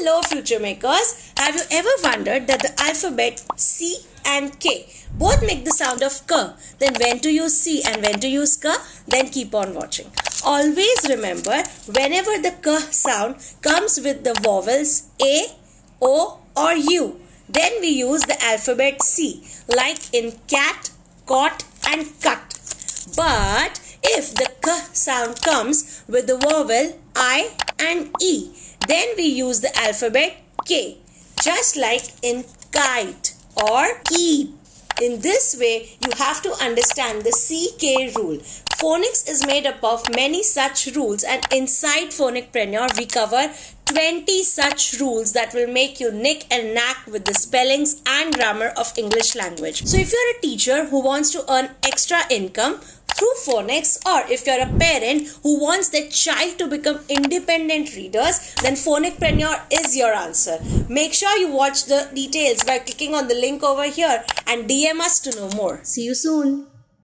Hello FutureMakers! Have you ever wondered that the alphabet C and K both make the sound of K? Then when to use C and when to use K? Then keep on watching. Always remember, whenever the K sound comes with the vowels A, O or U, then we use the alphabet C, like in cat, caught and cut. But if the K sound comes with the vowel I and E, then we use the alphabet K, just like in kite or keep. In this way, you have to understand the CK rule. Phonics is made up of many such rules, and inside TeacherPreneur, we cover 20 such rules that will make you nick and knack with the spellings and grammar of English language. So if you're a teacher who wants to earn extra income through phonics, or if you're a parent who wants their child to become independent readers, then TeacherPreneur is your answer. Make sure you watch the details by clicking on the link over here and DM us to know more. See you soon.